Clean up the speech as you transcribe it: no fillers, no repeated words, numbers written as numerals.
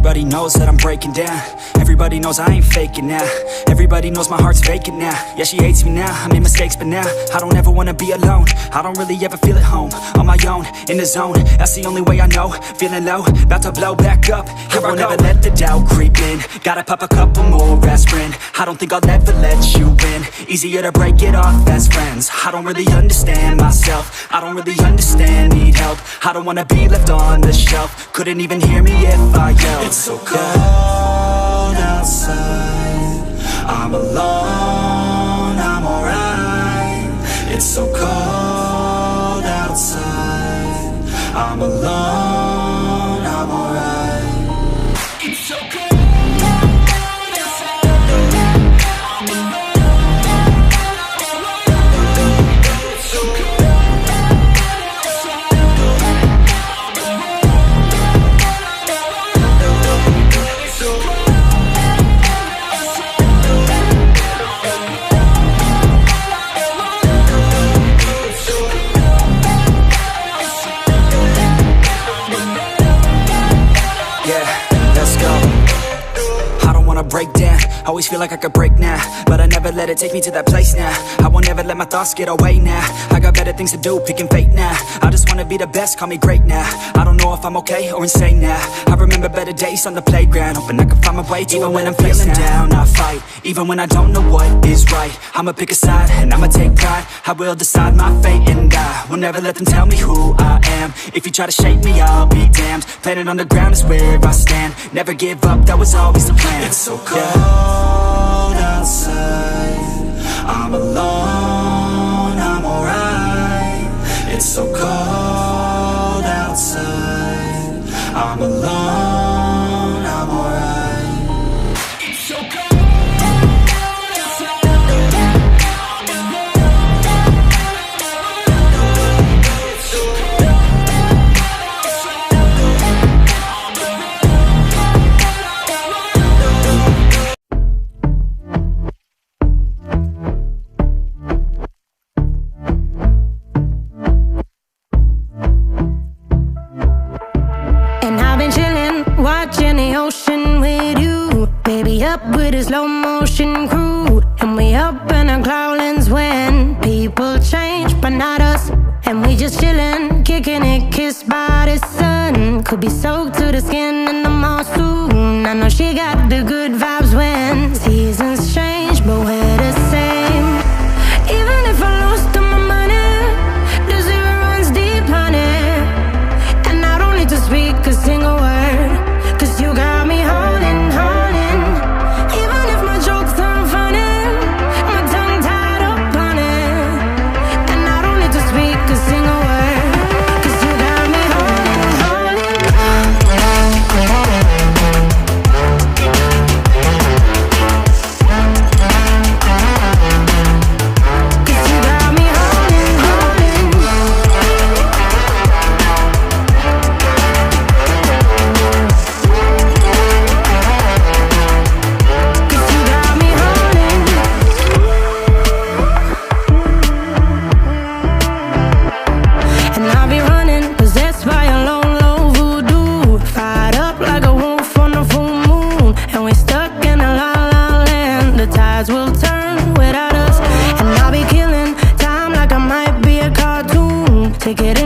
Everybody knows that I'm breaking down. Everybody knows I ain't faking now. Everybody knows my heart's vacant now. Yeah, she hates me now, I made mistakes but now I don't ever wanna be alone. I don't really ever feel at home. On my own, in the zone, that's the only way I know. Feeling low, about to blow back up. Here I won't ever let the doubt creep in. Gotta pop a couple more aspirin. I don't think I'll ever let you in. Easier to break it off as friends. I don't really understand myself. I don't really understand, need help. I don't wanna be left on the shelf. Couldn't even hear me if I yelled. It's so cold outside, I'm alone, I'm alright. It's so cold outside, I'm alone, I'm alright. It's so cold outside, I'm alone, it's so cold outside, break down, always feel like I could break now, but I never let it take me to that place now. I won't ever let my thoughts get away now. I got better things to do, picking fate now. I just wanna be the best, call me great now. I don't know if I'm okay or insane now. I remember better days on the playground, hoping I can find my way. Even when I'm feeling down, I fight. Even when I don't know what is right, I'ma pick a side and I'ma take pride. I will decide my fate and I will never let them tell me who I am. If you try to shake me, I'll be damned. Planet on the ground is where I stand. Never give up, that was always the plan. It's so cold outside, I'm alone, I'm alright. It's so cold outside, I'm alone, I'm alright. It's so cold outside, I'm alone, it's so cold outside, I'm alone. Watching the ocean with you, baby, up with a slow motion crew. And we up in our cloudlands when people change, but not us. And we just chillin', kicking it, kissed by the sun. Could be soaked to the skin in the mall soon. I know she got the good vibes when seasons change, but we're the same. Even if I lost all my money, the zero runs deep, honey. And I don't need to speak a single word, 'cause you got me holding, holding. Even if my jokes aren't funny, my tongue tied up on it. And I don't need to speak a single word, 'cause you got me holding, holding. 'Cause you got me holding, holding. And I'll be running, possessed by a low, low voodoo. Fired up like a wolf on the full moon. And we're stuck in a la la land. The tides will turn without us. And I'll be killing time like I might be a cartoon. Take it